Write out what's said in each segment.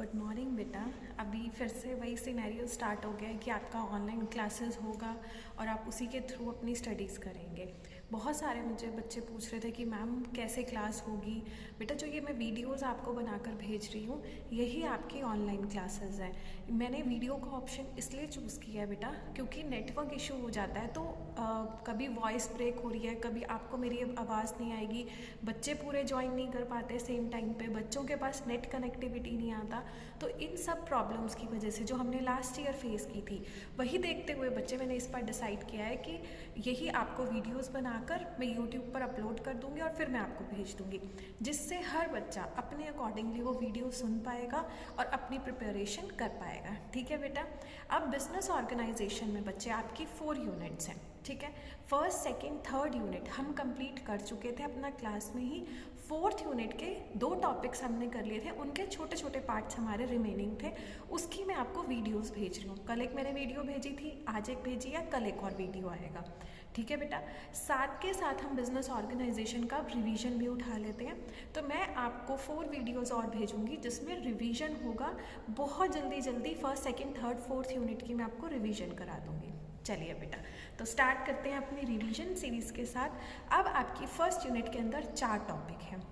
Good morning बेटा। अभी फिर से वही सिनेरियो स्टार्ट हो गया है कि आपका ऑनलाइन क्लासेस होगा और आप उसी के थ्रू अपनी स्टडीज़ करेंगे। बहुत सारे मुझे बच्चे पूछ रहे थे कि मैम कैसे क्लास होगी। बेटा जो ये मैं वीडियोस आपको बनाकर भेज रही हूँ यही आपकी ऑनलाइन क्लासेस हैं। मैंने वीडियो का ऑप्शन इसलिए चूज़ किया है बेटा क्योंकि नेटवर्क इशू हो जाता है तो कभी वॉइस ब्रेक हो रही है, कभी आपको मेरी आवाज़ नहीं आएगी, बच्चे पूरे ज्वाइन नहीं कर पाते सेम टाइम पे, बच्चों के पास नेट कनेक्टिविटी नहीं आता। तो इन सब प्रॉब्लम्स की वजह से जो हमने लास्ट ईयर फेस की थी वही देखते हुए बच्चे मैंने इस पर डिसाइड किया है कि यही आपको वीडियोस बनाकर मैं यूट्यूब पर अपलोड कर दूंगी और फिर मैं आपको भेज दूंगी, जिससे हर बच्चा अपने अकॉर्डिंगली वो वीडियो सुन पाएगा और अपनी प्रिपरेशन कर पाएगा। ठीक है बेटा। अब बिजनेस ऑर्गेनाइजेशन में बच्चे आपकी 4 यूनिट्स हैं। ठीक है, फर्स्ट सेकेंड थर्ड यूनिट हम कंप्लीट कर चुके थे अपना क्लास में ही। फोर्थ यूनिट के 2 टॉपिक्स हमने कर लिए थे, उनके छोटे छोटे पार्ट्स हमारे रिमेनिंग थे, उसकी मैं आपको वीडियोस भेज रही हूँ। कल एक मैंने वीडियो भेजी थी, आज एक भेजी है, कल एक और वीडियो आएगा। ठीक है बेटा। साथ के साथ हम बिजनेस ऑर्गेनाइजेशन का रिवीजन भी उठा लेते हैं, तो मैं आपको 4 वीडियोस और भेजूंगी जिसमें रिवीजन होगा। बहुत जल्दी first second third fourth unit की मैं आपको रिवीजन करा दूंगी। चलिए बेटा, तो स्टार्ट करते हैं अपनी रिवीजन सीरीज के साथ। अब आपकी फर्स्ट यूनिट के अंदर 4 टॉपिक हैं।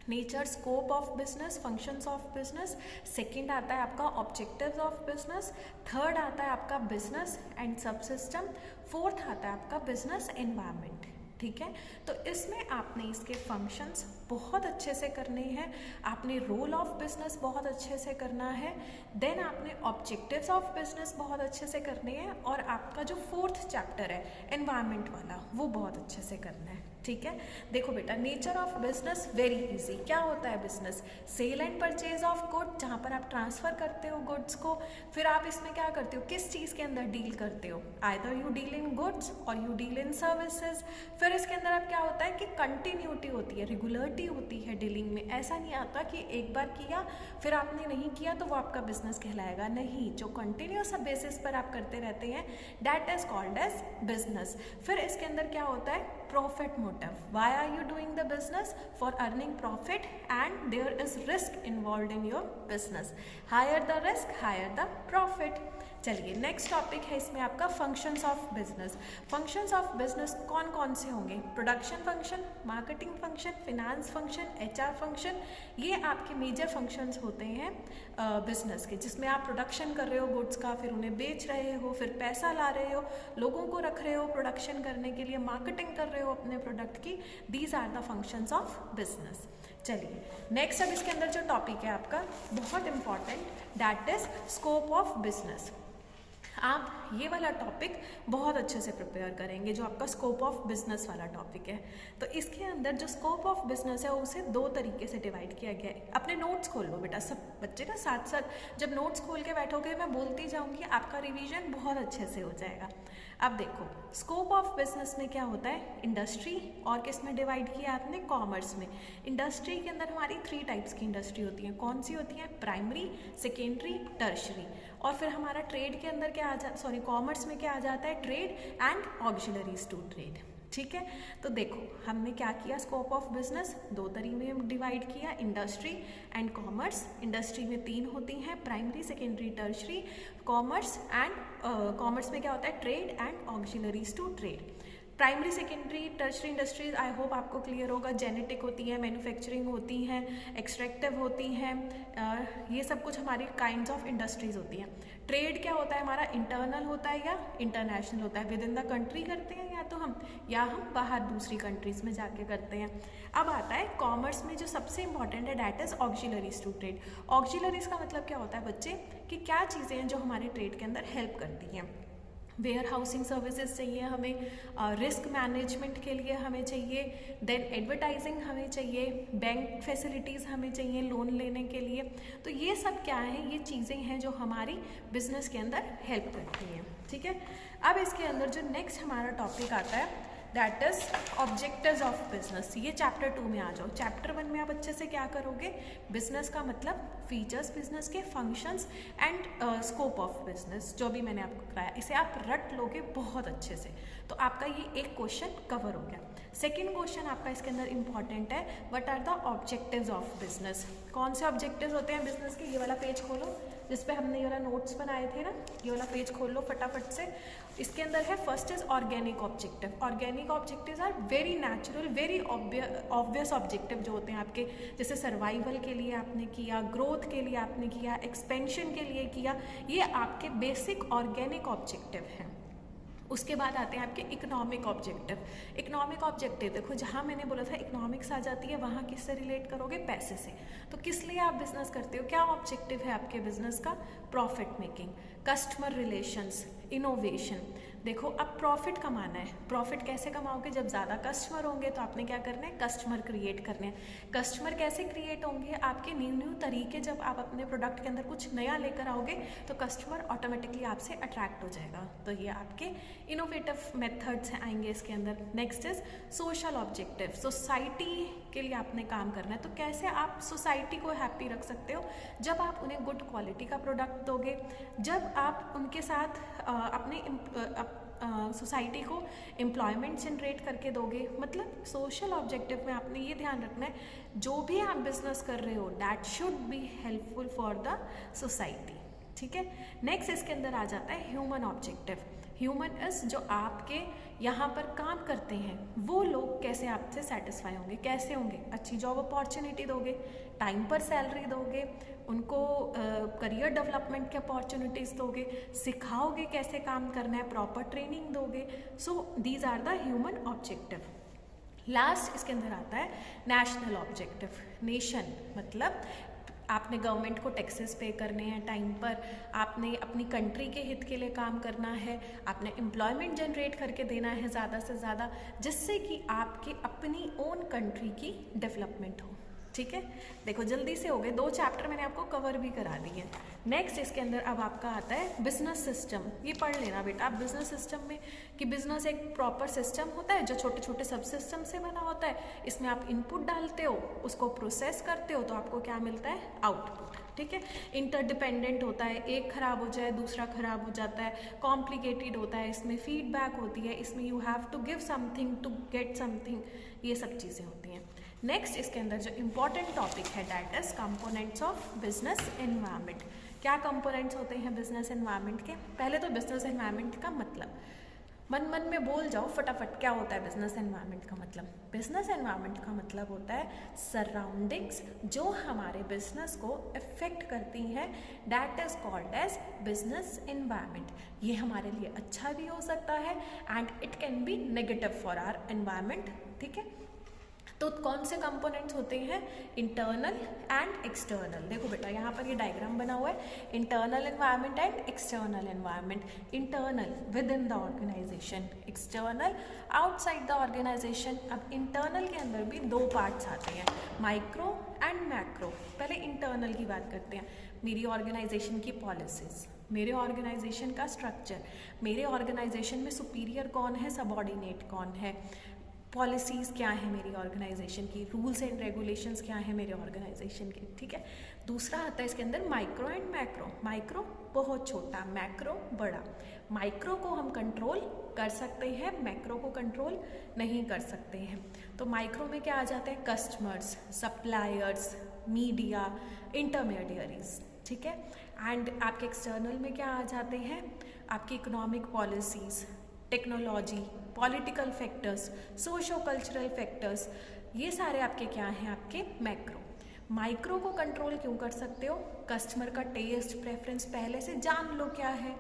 Nature, scope of business, functions of business, second आता है आपका ऑब्जेक्टिव्स ऑफ बिजनेस, थर्ड आता है आपका बिजनेस एंड सब सिस्टम, फोर्थ आता है आपका बिजनेस एनवायरनमेंट। ठीक है, तो इसमें आपने इसके फंक्शंस बहुत अच्छे से करने हैं, आपने रोल ऑफ बिजनेस बहुत अच्छे से करना है, देन आपने ऑब्जेक्टिव्स ऑफ बिजनेस बहुत अच्छे से करने हैं, और आपका जो 4th चैप्टर है एनवायरनमेंट वाला वो बहुत अच्छे से करना है। ठीक है, देखो बेटा, nature of business very easy. क्या होता है business? Sale and purchase of good, जहाँ पर आप ट्रांसफर करते हो गुड्स को। फिर आप इसमें क्या करते हो, किस चीज़ के अंदर डील करते हो? Either you deal in goods और यू डील इन सर्विसेज। फिर इसके अंदर अब क्या होता है कि कंटिन्यूटी होती है, रेगुलरिटी होती है डीलिंग में। ऐसा नहीं आता कि एक बार किया फिर आपने नहीं किया तो वो आपका बिजनेस कहलाएगा, नहीं। जो कंटिन्यूस बेसिस पर आप करते रहते हैं that is called as business. फिर इसके अंदर क्या होता है? Profit motive. Why are you doing the business? For earning profit, and there is risk involved in your business. Higher the risk, higher the profit. चलिए नेक्स्ट टॉपिक है इसमें आपका functions of business. Functions of business कौन कौन से होंगे? Production function, marketing function, finance function, HR function. ये आपके मेजर फंक्शंस होते हैं बिजनेस के, जिसमें आप प्रोडक्शन कर रहे हो गुड्स का, फिर उन्हें बेच रहे हो, फिर पैसा ला रहे हो, लोगों को रख रहे हो प्रोडक्शन करने के लिए, मार्केटिंग कर रहे हो अपने प्रोडक्ट की। These are the functions of business. चलिए नेक्स्ट, अब इसके अंदर जो टॉपिक है आपका बहुत important, that is scope of business. आप ये वाला टॉपिक बहुत अच्छे से प्रिपेयर करेंगे, जो आपका स्कोप ऑफ बिजनेस वाला टॉपिक है। तो इसके अंदर जो स्कोप ऑफ बिजनेस है उसे 2 तरीके से डिवाइड किया गया है। अपने नोट्स खोल लो बेटा, सब बच्चे ना साथ साथ जब नोट्स खोल के बैठोगे मैं बोलती जाऊंगी, आपका रिवीजन बहुत अच्छे से हो जाएगा। अब देखो, स्कोप ऑफ बिजनेस में क्या होता है? इंडस्ट्री, और किस में डिवाइड किया आपने? कॉमर्स में। इंडस्ट्री के अंदर हमारी 3 टाइप्स की इंडस्ट्री होती है। कौन सी होती है? Primary, secondary, tertiary. और फिर हमारा ट्रेड के अंदर क्या कॉमर्स में क्या आ जाता है? Trade and auxiliaries to trade. ठीक है, तो देखो हमने क्या किया, स्कोप ऑफ बिजनेस 2 तरीके में डिवाइड किया, इंडस्ट्री एंड कॉमर्स। इंडस्ट्री में 3 होती हैं, प्राइमरी, सेकेंडरी, टर्शरी। कॉमर्स में क्या होता है? Trade and auxiliaries to trade. Primary, secondary, tertiary industries I hope आपको क्लियर होगा। जेनेटिक होती है, मैन्युफैक्चरिंग होती हैं, एक्सट्रैक्टिव होती हैं, ये सब कुछ हमारी काइंड्स ऑफ इंडस्ट्रीज होती हैं। ट्रेड क्या होता है हमारा? इंटरनल होता है या इंटरनेशनल होता है? विद इन द कंट्री करते हैं या हम बाहर दूसरी कंट्रीज में जाके करते हैं। अब आता है कॉमर्स में जो सबसे इंपॉर्टेंट है, that is auxiliaries to trade. Auxiliaries का मतलब क्या होता है बच्चे, कि क्या चीज़ें हैं जो हमारे ट्रेड के अंदर हेल्प करती हैं। वेयर हाउसिंग सर्विसेज चाहिए हमें, रिस्क मैनेजमेंट के लिए हमें चाहिए, देन एडवर्टाइजिंग हमें चाहिए, बैंक फैसिलिटीज़ हमें चाहिए लोन लेने के लिए। तो ये सब क्या है? ये चीज़ें हैं जो हमारी बिजनेस के अंदर हेल्प करती हैं। ठीक है, अब इसके अंदर जो नेक्स्ट हमारा टॉपिक आता है that is objectives of business. ये चैप्टर 2 में आ जाओ। चैप्टर 1 में आप अच्छे से क्या करोगे? बिजनेस का मतलब फीचर्स बिजनेस के, functions and scope of business, जो भी मैंने आपको कराया इसे आप रट लोगे बहुत अच्छे से, तो आपका ये एक क्वेश्चन कवर हो गया। सेकेंड क्वेश्चन आपका इसके अंदर इंपॉर्टेंट है, what are the objectives of business. कौन से ऑब्जेक्टिव्स होते हैं बिजनेस के? ये वाला पेज खोलो जिस पे हमने ये वाला नोट्स बनाए थे ना, ये वाला पेज खोल लो फटाफट से। इसके अंदर है first is organic objective. Organic objectives are very natural, very obvious objective जो होते हैं आपके, जैसे सर्वाइवल के लिए आपने किया, ग्रोथ के लिए आपने किया, एक्सपेंशन के लिए किया, ये आपके बेसिक ऑर्गेनिक ऑब्जेक्टिव हैं। उसके बाद आते हैं आपके इकोनॉमिक ऑब्जेक्टिव। इकोनॉमिक ऑब्जेक्टिव देखो, जहाँ मैंने बोला था इकोनॉमिक्स आ जाती है, वहाँ किससे रिलेट करोगे? पैसे से। तो किस लिए आप बिजनेस करते हो? क्या ऑब्जेक्टिव है आपके बिजनेस का? Profit making, customer relations, innovation. देखो अब प्रॉफिट कमाना है, प्रॉफिट कैसे कमाओगे? जब ज़्यादा कस्टमर होंगे तो आपने क्या करना है? कस्टमर क्रिएट करने हैं। कस्टमर कैसे क्रिएट होंगे? आपके न्यू तरीके, जब आप अपने प्रोडक्ट के अंदर कुछ नया लेकर आओगे तो कस्टमर ऑटोमेटिकली आपसे अट्रैक्ट हो जाएगा। तो ये आपके इनोवेटिव मेथड्स आएंगे इसके अंदर। Next is social objective. Society के लिए आपने काम करना है, तो कैसे आप सोसाइटी को हैप्पी रख सकते हो? जब आप उन्हें गुड क्वालिटी का प्रोडक्ट दोगे, जब आप उनके साथ अपने सोसाइटी को एम्प्लॉयमेंट जनरेट करके दोगे। मतलब सोशल ऑब्जेक्टिव में आपने ये ध्यान रखना है, जो भी आप बिजनेस कर रहे हो that should be helpful for the society. ठीक है। नेक्स्ट इसके अंदर आ जाता है ह्यूमन ऑब्जेक्टिव। ह्यूमन इज जो आपके यहाँ पर काम करते हैं वो लोग कैसे आपसे सेटिस्फाई होंगे, कैसे होंगे? अच्छी जॉब अपॉर्चुनिटी दोगे, टाइम पर सैलरी दोगे, उनको करियर डेवलपमेंट के अपॉर्चुनिटीज़ दोगे, सिखाओगे कैसे काम करना है, प्रॉपर ट्रेनिंग दोगे। So these are the human objective. Last इसके अंदर आता है नेशनल ऑब्जेक्टिव। नेशन मतलब आपने गवर्नमेंट को टैक्सेस पे करने हैं टाइम पर, आपने अपनी कंट्री के हित के लिए काम करना है, आपने एम्प्लॉयमेंट जनरेट करके देना है ज़्यादा से ज़्यादा, जिससे कि आपकी अपनी ओन कंट्री की डेवलपमेंट हो। ठीक है। देखो जल्दी से हो गए, 2 चैप्टर मैंने आपको कवर भी करा दिए। नेक्स्ट इसके अंदर अब आपका आता है बिजनेस सिस्टम। ये पढ़ लेना बेटा आप बिजनेस सिस्टम में, कि बिजनेस एक प्रॉपर सिस्टम होता है जो छोटे छोटे सब सिस्टम से बना होता है। इसमें आप इनपुट डालते हो, उसको प्रोसेस करते हो, तो आपको क्या मिलता है? आउटपुट। ठीक है। इंटरडिपेंडेंट होता है, एक खराब हो जाए दूसरा खराब हो जाता है, कॉम्प्लिकेटेड होता है, इसमें फीडबैक होती है, इसमें you have to give something to get something, ये सब चीज़ें होती हैं। नेक्स्ट इसके अंदर जो इम्पॉर्टेंट टॉपिक है that is components of business environment. क्या कंपोनेंट्स होते हैं बिजनेस एनवायरनमेंट के? पहले तो बिजनेस एनवायरनमेंट का मतलब मन में बोल जाओ फटाफट, क्या होता है बिजनेस एनवायरनमेंट का मतलब? बिजनेस एनवायरनमेंट का मतलब होता है सराउंडिंग्स जो हमारे बिजनेस को इफेक्ट करती हैं, that is called as business environment. ये हमारे लिए अच्छा भी हो सकता है and it can be negative for our environment. ठीक है। तो कौन से कंपोनेंट्स होते हैं? Internal and external. देखो बेटा यहाँ पर ये डायग्राम बना हुआ है, internal environment and external environment. Internal within the organisation, external outside the organisation. अब इंटरनल के अंदर भी 2 पार्ट्स आते हैं, माइक्रो एंड मैक्रो। पहले इंटरनल की बात करते हैं। मेरी ऑर्गेनाइजेशन की पॉलिसीज, मेरे ऑर्गेनाइजेशन का स्ट्रक्चर, मेरे ऑर्गेनाइजेशन में सुपीरियर कौन है, सबऑर्डिनेट कौन है, पॉलिसीज़ क्या है मेरी ऑर्गेनाइजेशन की, रूल्स एंड रेगुलेशंस क्या है मेरे ऑर्गेनाइजेशन के। ठीक है। दूसरा आता है इसके अंदर माइक्रो एंड मैक्रो। माइक्रो बहुत छोटा, मैक्रो बड़ा। माइक्रो को हम कंट्रोल कर सकते हैं, मैक्रो को कंट्रोल नहीं कर सकते हैं। तो माइक्रो में क्या आ जाते हैं? Customers, suppliers, media, intermediaries. ठीक है। एंड आपके एक्सटर्नल में क्या आ जाते हैं? आपकी economic policies, technology, political factors, socio cultural factors, ये सारे आपके क्या हैं? आपके मैक्रो। माइक्रो को कंट्रोल क्यों कर सकते हो? कस्टमर का टेस्ट प्रेफरेंस पहले से जान लो क्या है,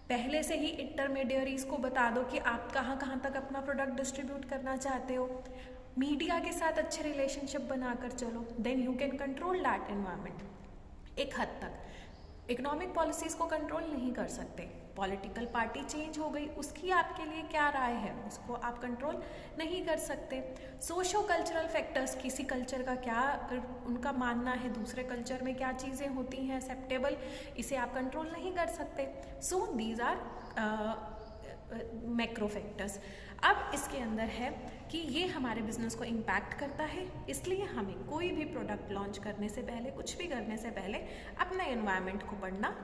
पहले से ही इंटरमीडियरीज को बता दो कि आप कहाँ कहाँ तक अपना प्रोडक्ट डिस्ट्रीब्यूट करना चाहते हो, मीडिया के साथ अच्छे रिलेशनशिप बनाकर चलो, then you can control that environment. एक हद तक इकोनॉमिक पॉलिसीज़ को कंट्रोल नहीं कर सकते, पॉलिटिकल पार्टी चेंज हो गई, उसकी आपके लिए क्या राय है, उसको आप कंट्रोल नहीं कर सकते। सोशो कल्चरल फैक्टर्स, किसी कल्चर का क्या उनका मानना है, दूसरे कल्चर में क्या चीज़ें होती हैं एक्सेप्टेबल, इसे आप कंट्रोल नहीं कर सकते। So these are macro factors. अब इसके अंदर है कि ये हमारे बिजनेस को इम्पैक्ट करता है, इसलिए हमें कोई भी प्रोडक्ट लॉन्च करने से पहले, कुछ भी करने से पहले अपने एनवायरनमेंट को पढ़ना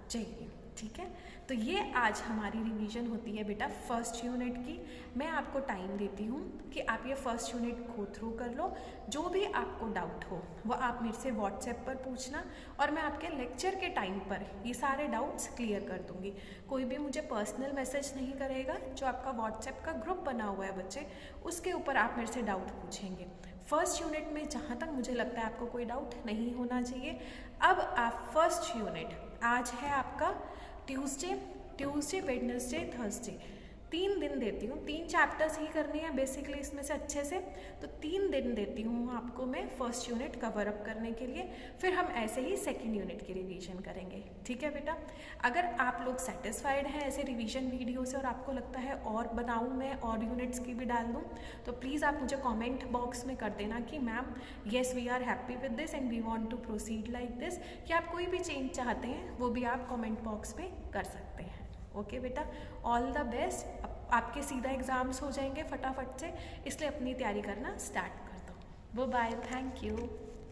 चाहिए। ठीक है। तो ये आज हमारी रिवीजन होती है बेटा फर्स्ट यूनिट की। मैं आपको टाइम देती हूँ कि आप ये फर्स्ट यूनिट गो थ्रू कर लो। जो भी आपको डाउट हो वो आप मेरे से व्हाट्सएप पर पूछना, और मैं आपके लेक्चर के टाइम पर ये सारे डाउट्स क्लियर कर दूँगी। कोई भी मुझे पर्सनल मैसेज नहीं करेगा। जो आपका व्हाट्सएप का ग्रुप बना हुआ है बच्चे, उसके ऊपर आप मेरे से डाउट पूछेंगे। फर्स्ट यूनिट में जहाँ तक मुझे लगता है आपको कोई डाउट नहीं होना चाहिए। अब आप फर्स्ट यूनिट, आज है आपका ट्यूसडे वेडनेसडे थर्सडे, 3 दिन देती हूँ। 3 चैप्टर्स ही करनी है बेसिकली इसमें से अच्छे से, तो 3 दिन देती हूँ आपको मैं फर्स्ट यूनिट कवर अप करने के लिए। फिर हम ऐसे ही सेकंड यूनिट की रिवीजन करेंगे, ठीक है बेटा। अगर आप लोग सेटिस्फाइड हैं ऐसे रिवीजन वीडियो से और आपको लगता है और बनाऊँ मैं और यूनिट्स की भी डाल दूँ, तो प्लीज़ आप मुझे कॉमेंट बॉक्स में कर देना कि ma'am yes we are happy with this and we want to proceed like this, कि आप कोई भी चेंज चाहते हैं वो भी आप कॉमेंट बॉक्स में कर सकते हैं। ओके बेटा, ऑल द बेस्ट। आपके सीधा एग्ज़ाम्स हो जाएंगे फटाफट से, इसलिए अपनी तैयारी करना स्टार्ट कर दो। Bye, thank you.